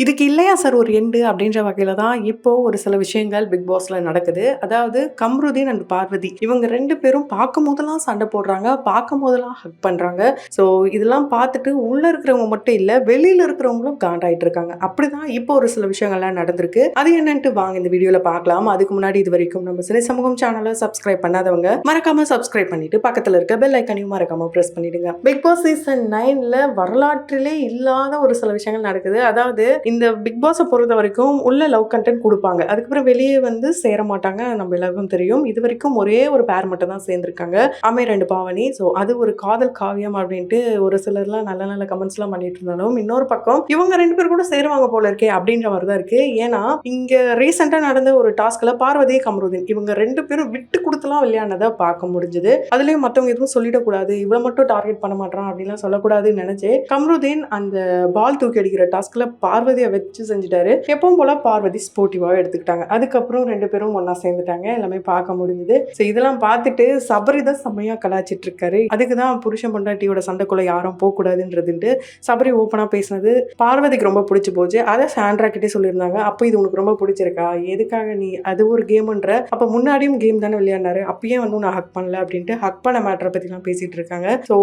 இதுக்கு இல்லையா சார் ஒரு எண்டு அப்படின்ற வகையில தான் இப்போ ஒரு சில விஷயங்கள் பிக் பாஸ்ல நடக்குது. அதாவது கம்ருதீன் அண்ட் பார்வதி இவங்க 2 பேரும் பார்க்கும்போதெல்லாம் சண்டை போடுறாங்க. பார்க்கும்போதெல்லாம் ஹக் பண்றாங்க. ஸோ இதெல்லாம் பார்த்துட்டு உள்ள இருக்கிறவங்க மட்டும் இல்ல, வெளியில இருக்கிறவங்களும் காண்டாயிட்டு இருக்காங்க. அப்படிதான் இப்போ ஒரு சில விஷயங்கள்லாம் நடந்திருக்கு. அது என்னன்ட்டு வாங்க இந்த வீடியோல பார்க்கலாம். அதுக்கு முன்னாடி இதுவரைக்கும் நம்ம சினை சமூகம் சேனலை சப்ஸ்கிரைப் பண்ணாதவங்க மறக்காம சப்ஸ்கிரைப் பண்ணிட்டு பக்கத்துல இருக்க பெல் ஐக்கனையும் மறக்காம பிரஸ் பண்ணிடுங்க. பிக் பாஸ் சீசன் 9ல வரலாற்றிலே இல்லாத ஒரு சில விஷயங்கள் நடக்குது. அதாவது இந்த பிக் பாஸை பொறுத்த வரைக்கும் உள்ள லவ் கண்டென்ட் கொடுப்பாங்க. அதுக்கப்புறம் வெளியே வந்து சேர மாட்டாங்க. நம்ம எல்லாருக்கும் தெரியும். இது வரைக்கும் ஒரே ஒரு பேர் மட்டும் தான் சேர்ந்திருக்காங்க. அமை 2 பாவனி. ஸோ அது ஒரு காதல் காவியம் அப்படின்ட்டு ஒரு சிலர்லாம் நல்ல நல்ல கமெண்ட்ஸ்லாம் பண்ணிட்டு இருந்தாலும், இன்னொரு பக்கம் இவங்க 2 பேர் கூட சேருவாங்க போல இருக்கே அப்படின்ற மாதிரி தான் இருக்கு. ஏன்னா இங்க ரீசெண்டா நடந்த ஒரு டாஸ்க்ல பார்வதி கமருதீன் இவங்க 2 பேரும் விட்டு கொடுத்துலாம் விளையாடினதை பார்க்க முடிஞ்சது. அதுலயும் மத்தவங்க எதுவும் சொல்லிடக்கூடாது, இவ்வளவு மட்டும் டார்கெட் பண்ண மாட்டான் அப்படின்லாம் சொல்லக்கூடாதுன்னு நினைச்சு கமருதீன் அந்த பால் தூக்கி அடிக்கிற டாஸ்க்ல பார்வதியை வச்சு செஞ்சுட்டாரு. எப்பவும் போல பார்வதி ஸ்போர்ட்டிவா எடுத்துக்கிட்டாங்க. அதுக்கப்புறம் 2 பேரும் ஒன்னா சேர்ந்துட்டாங்க. எல்லாமே பார்க்க முடிஞ்சது. ஸோ இதெல்லாம் பார்த்துட்டு சபரி தான் செம்மையா கலாச்சிட்டு இருக்காரு. அதுக்குதான் புருஷன் பொண்டாட்டியோட சண்டைக்குள்ள யாரும் போக கூடாதுன்றதுட்டு சபரி ஓப்பனா பேசினது பார்வதிக்கு ரொம்ப பிடிச்சு போச்சு. அதை சாண்ட்ரா கிட்டே சொல்லியிருந்தாங்க. அப்போ இது உனக்கு ரொம்ப பிடிச்சிருக்கா, எதுக்காக நீ அது ஒரு கேம்ன்ற, அப்ப முன்னாடியும் கேம் தானே விளையாடினாரு, அப்பயே வந்து நான் ஹக் பண்ணல அப்படின்ட்டு ஹக் பண்ண மேட்டரை பத்தி எல்லாம் பேசிட்டு இருக்காங்க. ஸோ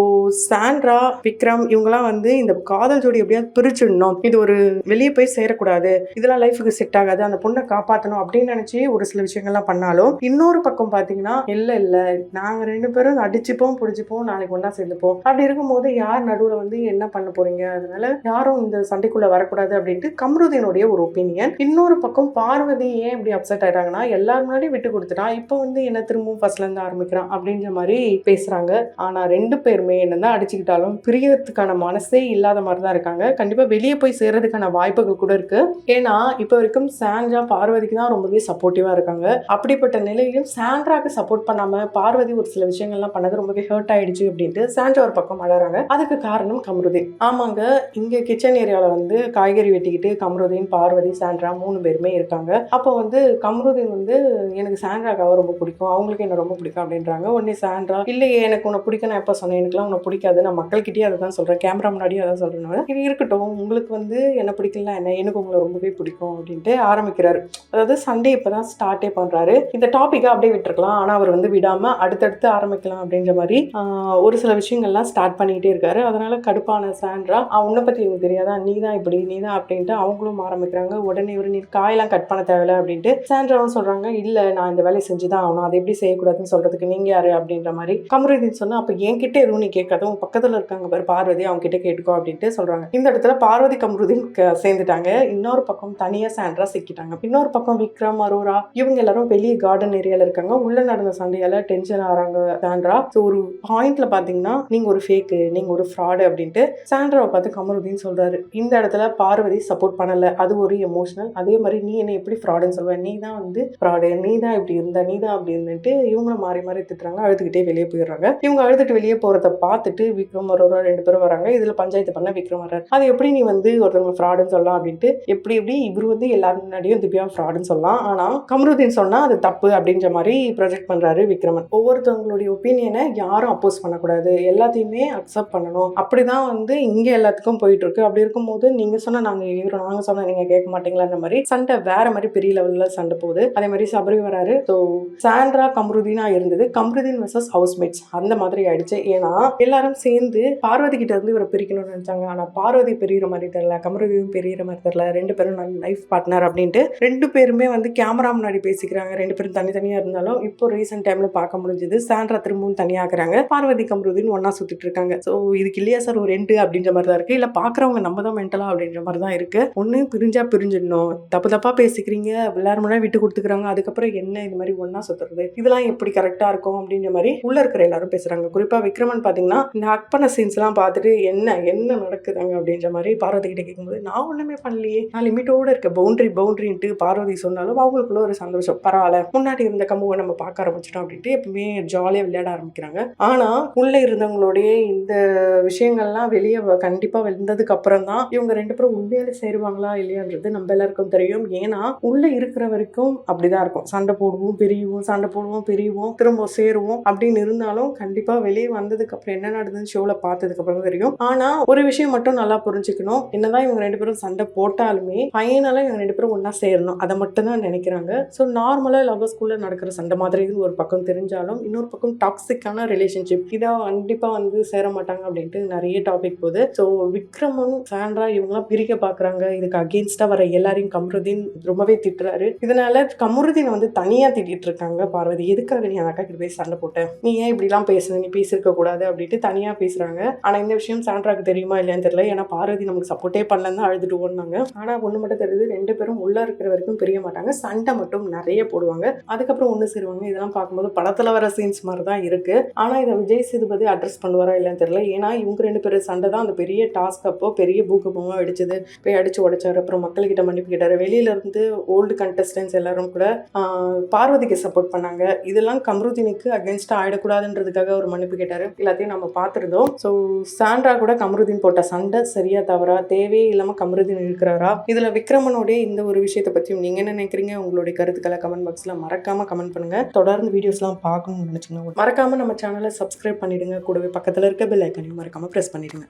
சாண்ட்ரா விக்ரம் இவங்கெல்லாம் வந்து இந்த காதல் ஜோடி எப்படியாவது பிரிச்சிடணும், இது ஒரு வெளியே போய் சேரக்கூடாது, இதெல்லாம் லைஃபுக்கு செட் ஆகாது, அந்த பொண்ணை காப்பாற்றணும் அப்படின்னு நினைச்சு ஒரு சில விஷயங்கள்லாம் பண்ணாலும், இன்னொரு பக்கம் பாத்தீங்கன்னா இல்ல நாங்க 2 பேரும் அடிச்சுப்போம் பிடிச்சிப்போம், நாளைக்கு ஒன்னா சேர்ந்துப்போம், அப்படி இருக்கும்போது யார் நடுவுல வந்து என்ன பண்ண போறீங்க, அதனால யாரும் இந்த சண்டைக்குள்ள வரக்கூடாது அப்படின்ட்டு கம்ருதீனுடைய ஒரு ஒப்பீனியன். இன்னொரு பக்கம் பார்வதி ஏன் இப்படி அப்செட் ஆயிட்டாங்கன்னா, எல்லாரும் முன்னாடி விட்டு கொடுத்துட்டான், இப்போ வந்து என்ன திரும்பவும் ஃபர்ஸ்ட்ல இருந்து ஆரம்பிக்கிறான் அப்படின்ற மாதிரி பேசுறாங்க. ஆனா 2 பேருமே என்னதான் அடிச்சுக்கிட்டாலும் பிரியறதுக்கான மனசே இல்லாத மாதிரி தான் இருக்காங்க. கண்டிப்பா வெளியே போய் சேர்றதுக்கான வாய்ப்புகள் கூட இருக்கு. ஏன்னா இப்ப வரைக்கும் சாண்ட்ரா பார்வதிக்கு தான் ரொம்பவே சப்போர்ட்டிவா இருக்காங்க. அப்படிப்பட்ட நிலையிலும் சாண்ட்ராக்கு சப்போர்ட் பண்ணாம பார்வதி ஒரு சில விஷயங்கள்லாம் பண்ணது ரொம்பவே ஹர்ட் ஆயிடுச்சு அப்படின்ட்டு சாண்ட்ரா ஒரு பக்கம் அழறாங்க. அதுக்கு காரணம் கமருதீன். ஆமாங்க, இங்க கிச்சன் ஏரியால வந்து காய்கறி வெட்டிக்கிட்டு கமருதீன், பார்வதி, சாண்ட்ரா 3 பேருமே இருக்காங்க. அப்போ வந்து கமருதீன் வந்து எனக்கு சாண்ட்ராக்காக ரொம்ப பிடிக்கும், அவங்களுக்கு என்ன ரொம்ப பிடிக்கும் அப்படின்றாங்க. உடனே சாண்ட்ரா இல்லையே எனக்கு உன்னை பிடிக்கும், நான் எப்ப சொன்னேன், எனக்குலாம் உன்னை பிடிக்காது, நான் மக்கள்கிட்டயே அதை தான் சொல்றேன், கேமரா முன்னாடியே அதான் சொல்றேன், இது இருக்கட்டும், உங்களுக்கு வந்து என்ன பிடிக்கல என்ன, எனக்கு உங்களை ரொம்பவே பிடிக்கும் அப்படின்ட்டு ஆரம்பிக்கிறாரு. அதாவது சண்டே இப்பதான் ஸ்டார்டே பண்றாரு. இந்த டாபிக்கா அப்படியே விட்டுருக்கலாம், ஆனா அவர் வந்து விடாம அடுத்தடுத்து ஆரம்பிக்கலாம் அப்படின்ற மாதிரி ஒரு சில விஷயங்கள்லாம் ஸ்டார்ட் பண்ணிக்கிட்டே இருக்காரு. அதனால கடுப்பான சாண்ட்ரா உன்னை பத்தி எனக்கு தெரியாதா, நீ தான் இப்படி நீ தான் அப்படின்ட்டு அவங்களும் ஆரம்பிக்கிறாங்க. உடனே இவர் நீ காயெல்லாம் கட் பண்ண தேவையில்ல அப்படின்ட்டு சாண்ட்ராவும் சொல்றாங்க, இல்ல நான் இந்த வேலையை செஞ்சுதான் ஆகணும், அதை எப்படி செய்யக்கூடாதுன்னு சொல்றதுக்கு நீங்க யாரு அப்படின்ற மாதிரி கமருதீன் சொன்னா, அப்ப என்கிட்ட எதுவும் நீ கேட்காத, உன் பக்கத்துல இருக்காங்க பாரு பார்வதி, அவங்க கிட்ட கேட்டுக்கோ அப்படின்ட்டு சொல்றாங்க. இந்த இடத்துல பார்வதி கமருதீன் சேர்ந்துட்டாங்க. இன்னொரு பக்கம் தனியா சாண்ட்ரா சிக்கிட்டாங்க. இன்னொரு பக்கம் விக்ரம், அரோரா இவங்க எல்லாரும் வெளியே கார்டன் ஏரியால இருக்காங்க. உள்ள நடந்த சண்டையால டென்ஷன் ஆறாங்க சாண்ட்ரா. ஸோ ஒரு பாயிண்ட்ல பாத்தீங்கன்னா நீங்க ஒரு ஃபேக்கு, நீங்க ஒரு ஃப்ராடு அப்படின்ட்டு சாண்ட்ராவை பார்த்து கமருதீன் சொல்றாரு. இந்த இடத்துல பார்வதி சப்போர்ட் பண்ணல, அது ஒரு எமோஷனல். அதே மாதிரி நீ என்ன எப்படி ஃப்ராடுன்னு சொல்லுவ, நீ தான் வந்து ஃப்ராடு, நீ தான் இப்படி இருந்த, நீ தான் அப்படி இருந்துட்டு இவங்களும் மாறி மாறி திட்டுறாங்க. அழுதுகிட்டே வெளியே போயிடுறாங்க. இவங்க அழுதுட்டு வெளியே போறத பார்த்துட்டு விக்ரம், அரோரா 2 பேரும் வராங்க. இதுல பஞ்சாயத்து பண்ண விக்ரம் வர்றாரு. அது எப்படி நீ வந்து ஒருத்தவங்க ஃப்ராடுன்னு சொல்லலாம் அப்படின்ட்டு, எப்படி இவர் வந்து எல்லாரும் முன்னாடியும் திவ்யா ஃப்ராடுன்னு சொல்லலாம், ஆனா கமருதீன் சொன்னா அது தப்பு அப்படின்ற மாதிரி ப்ரொஜெக்ட் பண்றாரு விக்ரமன். ஒவ்வொருத்தவங்களுடைய ஒப்பீனியனை யாரும் அப்போஸ் பண்ணக்கூடாது, எல்லாத்தையுமே அக்செப்ட் பண்ணணும், அப்படிதான் வந்து இங்க எல்லாத்துக்கும் போயிட்டு இருக்கு. அப்படி இருக்கும்போது நீங்க சொன்னா நாங்க ஏறும், நாங்க சொன்னா நீங்க கேட்க மாட்டீங்களான்ற மாதிரி சண்டை வேற மாதிரி பெரிய லெவல்ல சண்டை போகுது. அதே மாதிரி சபரி வராரு. ஸோ சாண்ட்ரா கமருதீனா இருந்தது, கமருதீன் வெர்சஸ் ஹவுஸ்மேட்ஸ் அந்த மாதிரி ஆயிடுச்சு. ஏன்னா எல்லாரும் சேர்ந்து பார்வதி கிட்ட இருந்து இவரை பிரிக்கணும்னு நினைச்சாங்க. ஆனா பார்வதி பெரிய மாதிரி தெரியல, கமருதீன் பெரிய மாதிரி தெரியல, 2 பேரும் நல்ல லைஃப் பார்ட்னர் அப்படின்ட்டு 2 பேருமே வந்து கேமரா முன்னாடி பேசிக்கிறாங்க. 2 பேரும் தனித்தனியா இருந்தாலும் இப்போ ரீசெண்ட் டைம்ல பார்க்க முடிஞ்சது சாண்ட்ரா திரும்பவும் தனியாக்குறாங்க, பார்வதி கமருதீன் ஒன்னா சுத்திட்டு இருக்காங்க. ஸோ இதுக்கு இல்லையா சார் ஒரு எண்டு அப்படின்ற மாதிரி தான் இருக்கு. இல்ல பாக்குறவங்க நம்ம தான் மென்டலா அப்படின்ற மாதிரி தான் இருக்கு. ஒண்ணு பிரிஞ்சா பிரிஞ்சிடணும், தப்பா பேசிக்கிறீங்க, எல்லாரும் முன்னாடி விட்டு கொடுத்துக்கிறாங்க, அதுக்கப்புறம் என்ன இந்த மாதிரி ஒன்னா சுத்துறது, இதெல்லாம் எப்படி கரெக்டா இருக்கும் அப்படின்ற மாதிரி உள்ள இருக்கிற எல்லாரும் பேசுறாங்க. குறிப்பா விக்ரமன் பாத்தீங்கன்னா இந்த ஹக் பண்ண சீன்ஸ் எல்லாம் பார்த்துட்டு என்ன நடக்குதாங்க அப்படின்ற மாதிரி பார்வதி கிட்ட கேட்கும்போது, நான் ஒண்ணுமே பண்ணலையே, நான் லிமிட்டோட இருக்க, பவுண்டரின்ட்டு பார்வதி சொன்னாலும் அவங்களுக்குள்ள ஒரு சந்தோஷம், பரவாயில்ல முன்னாடி இருந்த கம்புவை நம்ம பார்க்க ஆரம்பிச்சிட்டோம் அப்படின்ட்டு எப்பவுமே ஜாலியா விளையாட ஆரம்பிக்கிறாங்க. ஆனா உள்ள இருந்தவங்களுடைய இந்த விஷயங்கள்லாம் வெளியே கண்டிப்பா வந்ததுக்கு அப்புறம் தான் இவங்க 2 பேரும் உண்மையில சேருவாங்களா இல்லையான்றது நம்ம எல்லாருக்கும் தெரியும். ஏன்னா உள்ள இருக்கிற வரைக்கும் அப்படிதான் இருக்கும், சண்டை போடுவோம் பிரியுவோம் திரும்ப சேருவோம் அப்படின்னு இருந்தாலும் கண்டிப்பா வெளியே வந்ததுக்கு அப்புறம் என்ன நடந்ததுன்னு ஷோல பார்த்ததுக்கு அப்புறம் தெரியும். ஆனா ஒரு விஷயம் மட்டும் நல்லா புரிஞ்சுக்கணும், என்னதான் இவங்க 2 பேரும் சண்டை போட்டாலுமே ஃபைனலாக இவங்க 2 பேரும் ஒன்றா சேரணும், அதை மட்டும் தான் நினைக்கிறாங்க. ஸோ நார்மலாக லவ் ஸ்கூலில் நடக்கிற சண்டை மாதிரி இது ஒரு பக்கம் தெரிஞ்சாலும் இன்னொரு பக்கம் டாக்ஸிக்கான ரிலேஷன்ஷிப் இதாக கண்டிப்பாக வந்து சேர மாட்டாங்க அப்படின்ட்டு நிறைய டாபிக் போகுது. ஸோ விக்ரமும் சாண்ட்ரா இவங்கெல்லாம் பிரிக்க பார்க்குறாங்க. இதுக்கு அகெயின்ஸ்டாக வர எல்லாரையும் கமருதீன் ரொம்பவே திட்டுறாரு. இதனால கமருதீனை வந்து தனியாக திட்டிட்டு இருக்காங்க பார்வதி. எதுக்காக நீ அந்த அக்கா கிட்ட போய் சண்டை போட்ட, நீ ஏன் இப்படிலாம் பேசுன, நீ பேசியிருக்க கூடாது அப்படின்ட்டு தனியாக பேசுகிறாங்க. ஆனால் இந்த விஷயம் சாண்ட்ராக்கு தெரியுமா இல்லையான்னு தெரியல. ஏன்னா பார்வதி நமக்கு சப்போர்ட்டே பண்ணலன்னு தான் அழுதுட்டு ஓடினாங்க. ஆனால் ஒன்று மட்டும் தெரியுது, 2 பேரும் உள்ளே இருக்கிற வரைக்கும் பிரிய மாட்டாங்க, சண்டை மட்டும் நிறைய போடுவாங்க, அதுக்கப்புறம் ஒன்று சேருவாங்க. இதெல்லாம் பார்க்கும்போது படத்தில் வர சீன்ஸ் மாதிரி தான் இருக்குது. ஆனால் இதை விஜய் சேதுபதி அட்ரஸ் பண்ணுவாரா இல்லைன்னு தெரியல. ஏன்னா இவங்க 2 பேரும் சண்டை தான் அந்த பெரிய டாஸ்க் அப்போ பெரிய பூகம்பமாக வெடிச்சது. போய் அடிச்சு உடைச்சாரு, அப்புறம் மக்கள்கிட்ட மன்னிப்பு கேட்டாரு. வெளியிலேருந்து ஓல்டு கண்டஸ்டன்ஸ் எல்லாரும் கூட பார்வதிக்கு சப்போர்ட் பண்ணாங்க. இதெல்லாம் கமருதீனுக்கு அகென்ஸ்டாக ஆயிடக்கூடாதுன்றதுக்காக ஒரு மன்னிப்பு கேட்டார். எல்லாத்தையும் நம்ம பார்த்துருந்தோம். ஸோ சாண்ட்ரா கூட கமருதீன் போட்ட சண்டை சரியா தவறா, தேவையே இல்லாமல் கமருதீன் இருக்கிறாரா, இதில் விக்ரமனுடைய இந்த ஒரு விஷயத்தை பற்றியும் நீங்கள் என்ன நினைக்கிறீங்க? உங்களுடைய கருத்துக்களை கமெண்ட் பாக்ஸில் மறக்காமல் கமெண்ட் பண்ணுங்கள். தொடர்ந்து வீடியோஸ்லாம் பார்க்கணும்னு நினச்சிங்கன்னா மறக்காமல் நம்ம சேனலை சப்ஸ்கிரைப் பண்ணிடுங்க. கூடவே பக்கத்தில் இருக்க பெல் ஐக்கனையும் மறக்காமல் ப்ரெஸ் பண்ணிடுங்க.